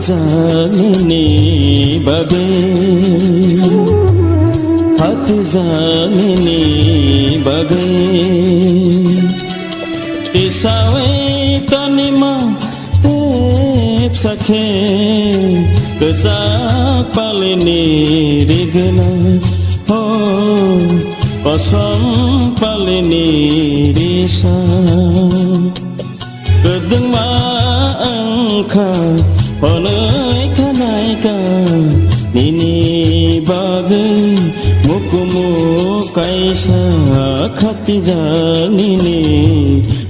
जानिने बगे खत जानिने बगे तिसावै तनिमा तेप सखे kesak palini rigna ho pasam palini risa kedeng ma angka honai kanai ka nini bagai mukumu kaisa khati janini